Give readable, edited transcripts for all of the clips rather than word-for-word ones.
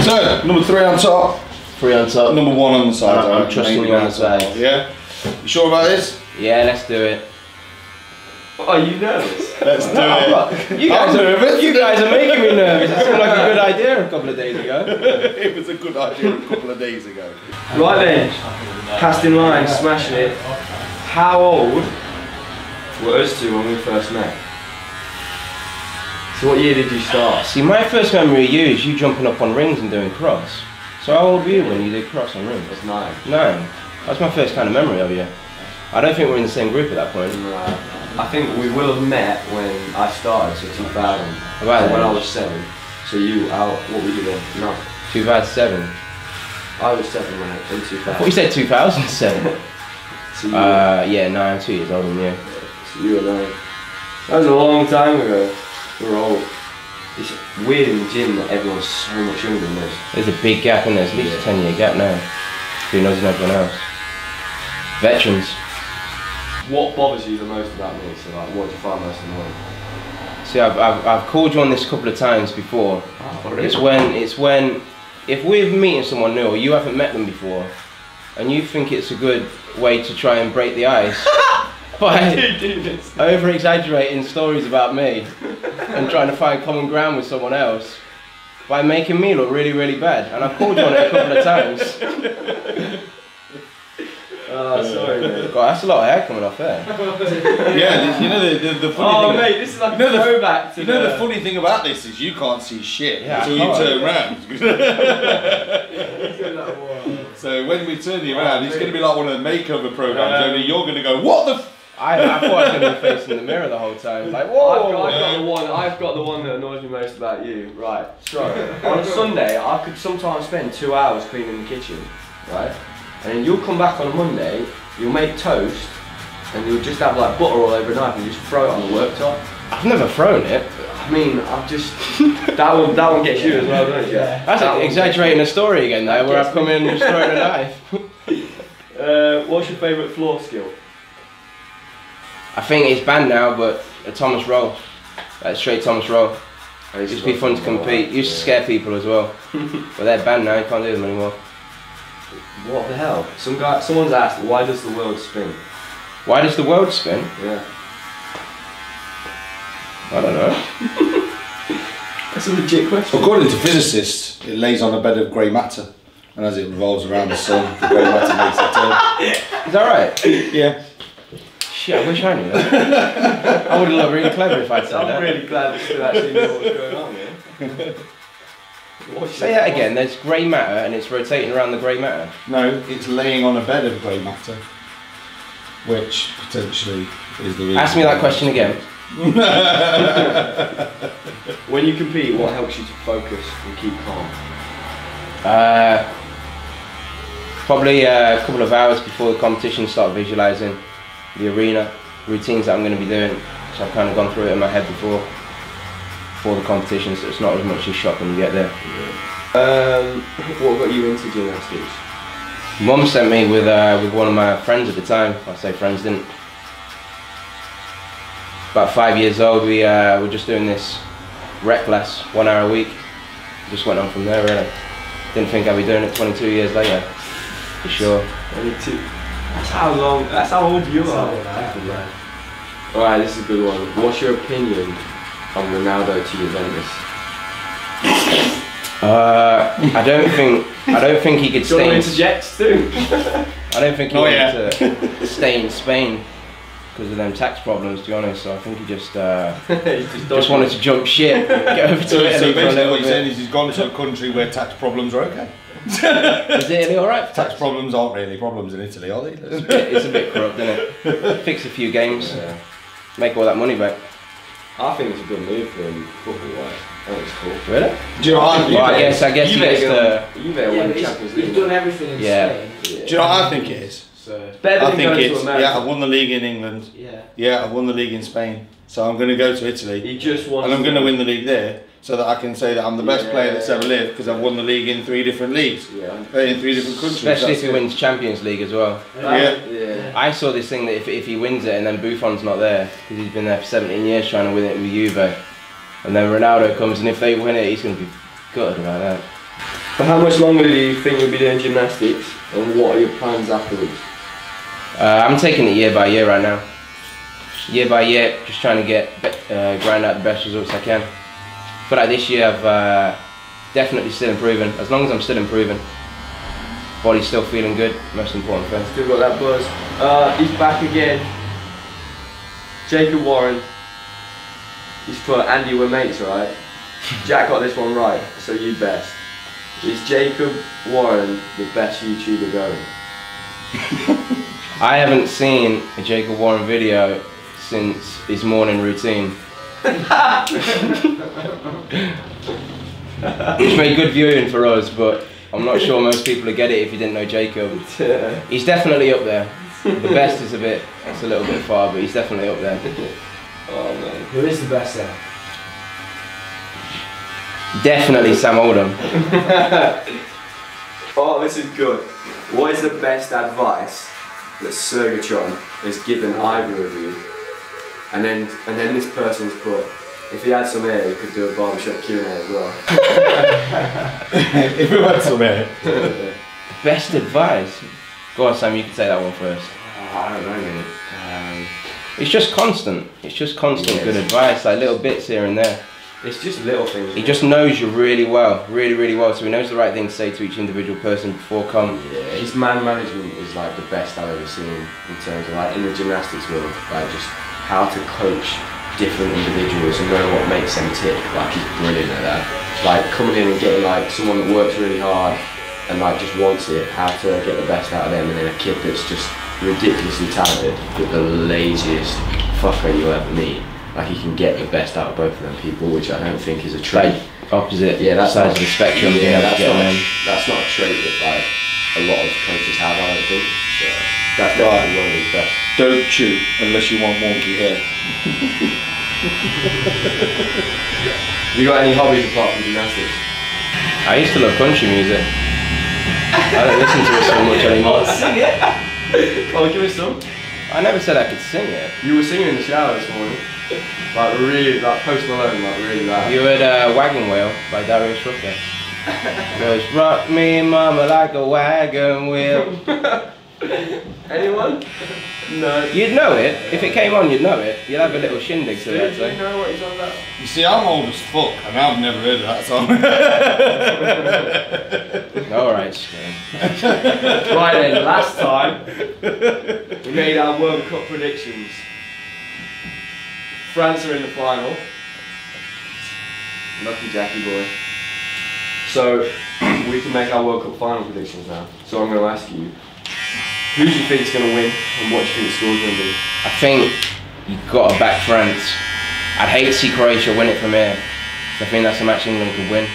So, number 3 on top. 3 on top. Number 1 on the side. I'm trusting you on the side. Yeah? You sure about this? Yeah, let's do it. Oh, you nervous? Let's do it. You guys are making me nervous. It seemed like a good idea a couple of days ago. It was a good idea a couple of days ago. Right then, casting line, smashing it. How old were us two when we first met? So what year did you start? See, my first memory of you is you jumping up on rings and doing cross. So how old were you when you did cross on rings? I was 9. 9. That's my first kind of memory of you. I don't think we're in the same group at that point. Right. I think we will have met when I started, so 2000. About when I was 7. So you, what were you then? No. 2007. I was 7 when in 2000. I thought you said 2007. So yeah, no, I'm 2 years older than you. So you were 9. That was a long time ago. We're old. It's weird in the gym that everyone's so much younger than us. There's a big gap in there, at least a 10-year gap now. Who knows than everyone else? Veterans. What bothers you the most about me? So like, what do you find most annoying? See, I've called you on this a couple of times before. Oh, really? It's when if we're meeting someone new or you haven't met them before, and you think it's a good way to try and break the ice by over-exaggerating stories about me and trying to find common ground with someone else by making me look really, really bad. And I've called you on it a couple of times. Oh, sorry, mate. God, that's a lot of hair coming off there. Yeah, you know the funny thing. Mate, this is like a throwback to you know the funny thing about this is you can't see shit until you turn around. So when we turn you around, it's going to be like one of the makeover programs. Only you're going to go, what the? I thought I was going to be facing the mirror the whole time. Like, whoa! I've got the one that annoys me most about you. Right. So on a Sunday, I could sometimes spend 2 hours cleaning the kitchen, right? And then you'll come back on a Monday, you'll make toast, and you'll just have like butter all over a knife and you just throw it on the worktop. I've never thrown it. I mean, I've just that one gets you as well, doesn't it? Yeah. That's like exaggerating a story again, though, where I've come in and just thrown a knife. What's your favourite floor skill? I think it's banned now, but a Thomas roll, like straight Thomas roll. It used to be fun to compete. It used to scare people as well, but they're banned now. You can't do them anymore. What the hell? Someone's asked, why does the world spin? Why does the world spin? Yeah. I don't know. That's a legit question. According to physicists, it lays on a bed of grey matter, and as it revolves around the sun, the grey matter makes it turn. Is that right? Yeah. Shit, I wish I knew that. I would have looked really clever if I'd said that. I'm really glad that you actually know what's going on here. Say that again, there's grey matter and it's rotating around the grey matter. No, it's laying on a bed of grey matter, which potentially is the reason. Ask me that question again. When you compete, what helps you to focus and keep calm? Probably a couple of hours before the competition, start visualising the arena, routines that I'm going to be doing. So I've kind of gone through it in my head before the competition, so it's not as much a shock when you get there. What got you into gymnastics? Mum sent me with one of my friends at the time. I say friends, didn't. About 5 years old, we were just doing this rec class, 1 hour a week. Just went on from there really. Didn't think I'd be doing it 22 years later, for sure. 22. That's how old you are. Alright, this is a good one. What's your opinion on Ronaldo to Juventus? I don't think he could stay. Interject too. I don't think he wanted to stay in Spain because of them tax problems, to be honest. So I think he just wanted to jump ship, get over to Italy. So basically, what you're saying is he's gone to a country where tax problems are okay. Is Italy alright for tax problems aren't really problems in Italy, are they? It's a bit corrupt, isn't it? Fix a few games, make all that money back. I think it's a good move for him, football-wise. I think it's cool. Really? Do you know what I think? Well, I guess he gets the... Juve won the Champions League. He's done everything in Spain. Do you know what I think it is? So better I than think going it's to America. I've won the league in England. Yeah, I've won the league in Spain. So I'm going to go to Italy. He just wants and I'm going to win the league there, so that I can say that I'm the best player that's ever lived because I've won the league in 3 different leagues. In 3 different countries. Especially if he wins Champions League as well. Yeah. I saw this thing that if he wins it and then Buffon's not there, because he's been there for 17 years trying to win it with Juve, and then Ronaldo comes and if they win it, he's going to be gutted about that. For how much longer do you think you'll be doing gymnastics, and what are your plans afterwards? I'm taking it year by year right now. Year by year, just trying to grind out the best results I can. I feel like this year I've definitely still improving. As long as I'm still improving, body's still feeling good. Most important thing. Still got that buzz. He's back again. Jacob Warren. He's put Andy, we're mates, right? Jack got this one right, so you best. Is Jacob Warren the best YouTuber going? I haven't seen a Jacob Warren video since his morning routine. Which made good viewing for us, but I'm not sure most people would get it if you didn't know Jacob. He's definitely up there. The best is it's a little bit far, but he's definitely up there. Oh man. Who is the best then? Definitely Sam Oldham. Oh, this is good. What is the best advice that Sergatron has given either of you? And then this person's put, if he had some hair, he could do a barbershop Q&A as well. If we had some hair. Best advice? Go on, Sam, you can say that one first. I don't know, really. It's just constant. It's just constant good advice, like little bits here and there. It's just little things. He just knows you really well, really well. So he knows the right thing to say to each individual person before come. Yeah, his man management is like the best I've ever seen in terms of like in the gymnastics world, like just how to coach different individuals and know what makes them tick. Like he's brilliant at that. Like coming in and getting like someone that works really hard and like just wants it, how to get the best out of them, and then a kid that's just ridiculously talented but the laziest fucker you'll ever meet. Like he can get the best out of both of them people, which I don't think is a trait. Like opposite that's sides of the spectrum. Yeah, that's not a trait that like a lot of coaches have, I don't think. So that's definitely one of his best. Don't chew unless you want wonky hair. Have you got any hobbies apart from gymnastics? I used to love country music. I don't listen to it so much anymore. Sing it! Oh, give us some. I never said I could sing it. You were singing in the shower this morning. Like really, like Post Malone, like really loud. You heard Wagon Wheel by Darius Rucker. Goes, rock me mama like a wagon wheel. Anyone? No. You'd know it. If it came on, you'd know it. You'd have a little shindig to that, Do you know what he's on about? You see, I'm old as fuck and I've never heard of that song. Alright, Stan. Right then, last time we made our World Cup predictions. France are in the final. Lucky Jackie boy. So we can make our World Cup final predictions now. So I'm going to ask you, who do you think is going to win and what do you think the score's going to be? I think you've got to back France. I'd hate to see Croatia win it from here. So I think that's a match England could win.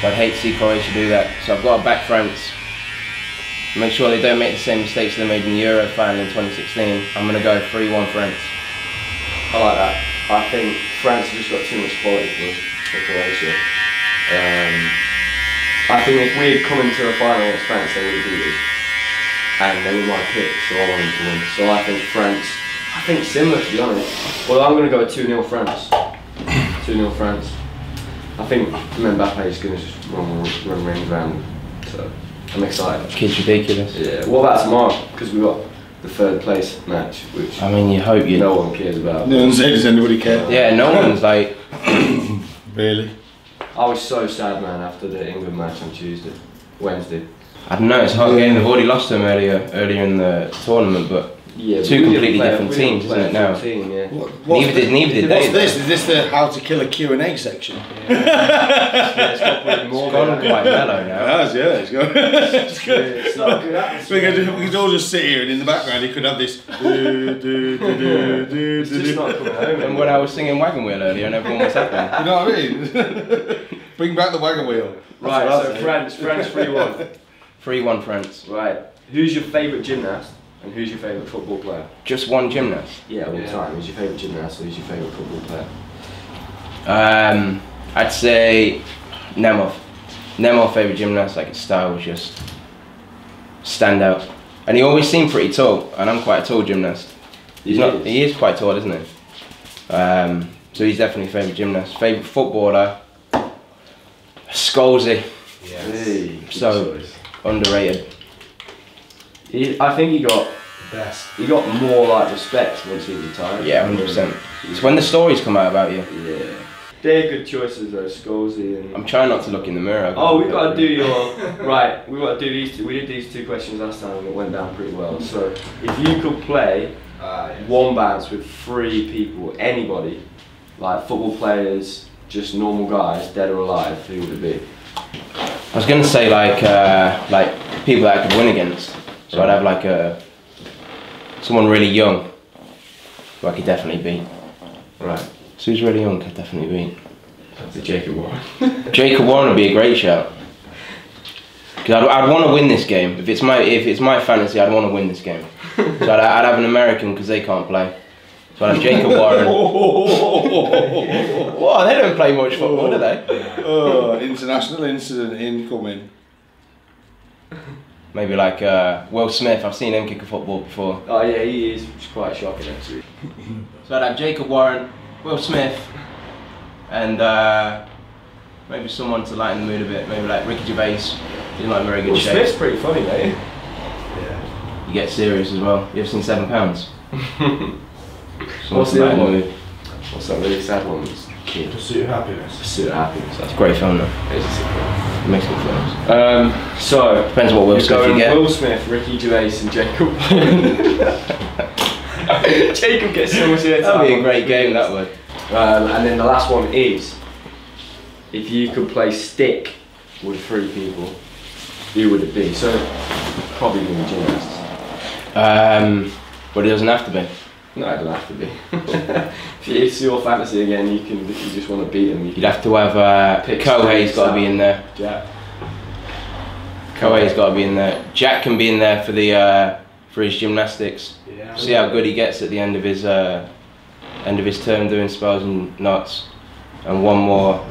So I'd hate to see Croatia do that. So I've got to back France. Make sure they don't make the same mistakes they made in the Euro final in 2016. I'm going to go 3-1 France. I like that. I think France have just got too much quality for Croatia. I think if we had come into the final against France, they would have beat us. And they were my pick, so I want them to win. So I think France, I think similar to be honest. Well, I'm going to go 2-0 France. 2-0 France. I think Mbappe is going to just run rings around. So I'm excited. Kid's ridiculous. Yeah. What about tomorrow? Because we've got the third place match, which I mean, you hope you. no one cares about. No one said, does anybody care? Yeah, no one's like. Really? I was so sad, man, after the England match on Wednesday. I don't know, it's a hard game. They've already lost them earlier in the tournament, but Yeah, two completely different teams, isn't it now? Team, yeah. Neither did they. What's this? Is this the how to kill a Q&A section? Yeah, it's got It's gone quite mellow now. It has, yeah. It's good. It's good. It's not a good atmosphere. We could all just sit here and in the background you could have this. It's just not coming home. And when I was singing Wagon Wheel earlier and everyone was happy. You know what I mean? Bring back the wagon wheel. Right, so France 3-1. 3-1 France. Right, who's your favourite gymnast and who's your favourite football player? Just one gymnast? Yeah, all the time. Who's your favourite gymnast or who's your favourite football player? I'd say Nemov. Nemov, favourite gymnast, like his style was just stand out. And he always seemed pretty tall, and I'm quite a tall gymnast. He is quite tall, isn't he? So he's definitely favourite gymnast. Favourite footballer, Scholesy. Yes. Hey, so underrated. I think he got best. He got more like respect once he retired. Yeah, 100%. It's when the stories come out about you. Yeah. They're good choices though, Scholesy and... I'm trying not to look in the mirror. Oh, we've got to do your... Right, we've got to do these two. We did these 2 questions last time and it went down pretty well. So, if you could play one bounce with 3 people, anybody, like football players, just normal guys, dead or alive, who would it be? I was going to say like people that I could win against. So I'd have like someone really young who I could definitely beat. Right. So who's really young could definitely beat? That's Jacob Warren. Jacob Warren would be a great shout. Because I'd want to win this game. If it's my fantasy, I'd want to win this game. So I'd have an American because they can't play. So I'd have Jacob Warren. What? They don't play much football, do they? Oh, international incident incoming. Maybe like Will Smith. I've seen him kick a football before. Oh yeah, he is. It's quite shocking actually. So I'd have Jacob Warren, Will Smith, and maybe someone to lighten the mood a bit. Maybe like Ricky Gervais. He's not in very good shape. Smith's pretty funny, mate. Yeah. You get serious as well. You ever seen £7? What's the other one? What's that really sad one? Kid. Pursuit of Happiness. Pursuit of Happiness. That's a great film though. It's a sick film. It makes good films. So Depends what Will Smith you get. Will Smith, Ricky Gervais, and Jacob. Jacob gets so much airtime. That'd be a great game, that would. And then the last one is, if you could play stick with 3 people, who would it be? So probably going to be gymnasts. But it doesn't have to be. No, it doesn't have to be. If it's your fantasy again, you just want to beat him. You'd have to have Kohei's got to be in there. Jack. Kohei's got to be in there. Jack can be in there for the for his gymnastics. Yeah. See how good he gets at the end of his term doing spells and knots. And one more,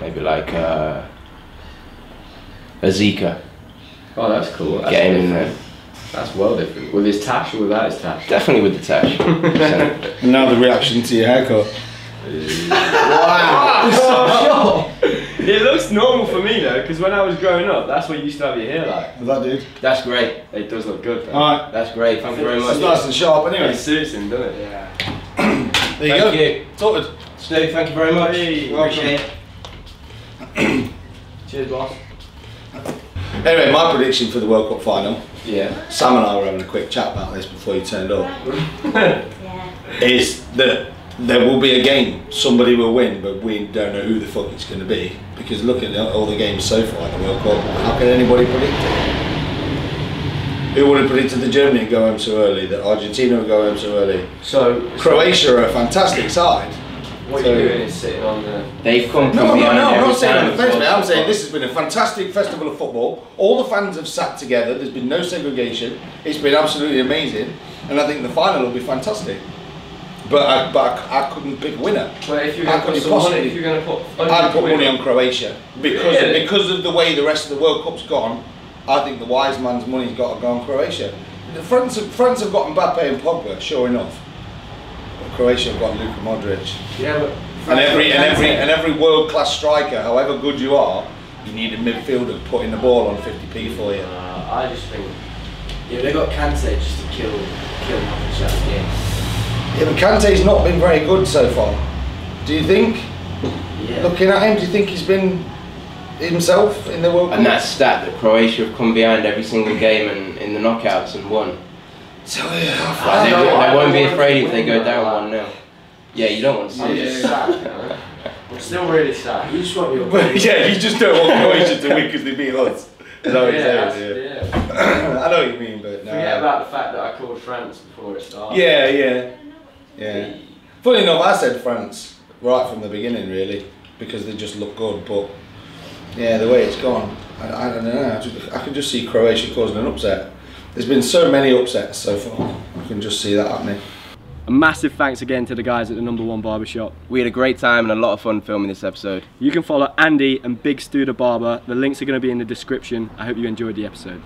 maybe like Azika. Oh, that's cool. That's get him in there. That's well different. With his tash or without his tash? Definitely with the tash. And now the reaction to your haircut. Wow! It looks normal for me though, because when I was growing up, that's what you used to have your hair like. That dude. That's great. It does look good though. Alright. That's great. Thank you very much. It's nice and sharp anyway. It suits him, doesn't it? Yeah. There you go. Thank you. Sorted. Stu, thank you very much. Hey, appreciate it. Cheers, boss. Anyway, my prediction for the World Cup final. Yeah. Sam and I were having a quick chat about this before you turned up. Is that there will be a game, somebody will win, but we don't know who the fuck it's going to be. Because looking at all the games so far in the World Cup, how can anybody predict it? Who would have predicted that Germany would go home so early, that Argentina would go home so early? So Croatia are a fantastic side. What you're doing is sitting on the... They've come from No, I'm behind every not saying time on the as fence, well. mate. I'm saying this has been a fantastic festival of football. All the fans have sat together. There's been no segregation. It's been absolutely amazing, and I think the final will be fantastic. But I couldn't pick a winner. But if you're going to put some money, if you're going to put... I'd put money on Croatia because of the way the rest of the World Cup's gone. I think the wise man's money's got to go on Croatia. France have got Mbappe and Pogba, sure enough. But Croatia have got Luka Modric. Yeah, but... And every world-class striker, however good you are, you need a midfielder putting the ball on 50p for you. I just think... Yeah, they got Kante just to kill him off the shot game. Yeah, but Kante's not been very good so far. Do you think? Yeah. Looking at him, do you think he's been himself in the World Cup? And that stat that Croatia have come behind every single game and in the knockouts and won. So, yeah, They won't be afraid if they go down 1-0. Yeah, you don't want to see I'm it. just sad, you know? I'm still really sad. You just want your yeah, you just don't want Croatia to win because they beat us. Is that what you're saying? Yeah. I know what you mean, but no. Forget about the fact that I called France before it started. Yeah. Funny enough, I said France right from the beginning, really, because they just look good. But yeah, the way it's gone, I don't know. I can just see Croatia causing an upset. There's been so many upsets so far. I can just see that happening. A massive thanks again to the guys at the Number One Barbershop. We had a great time and a lot of fun filming this episode. You can follow Andy and Big Stu the Barber. The links are going to be in the description. I hope you enjoyed the episode.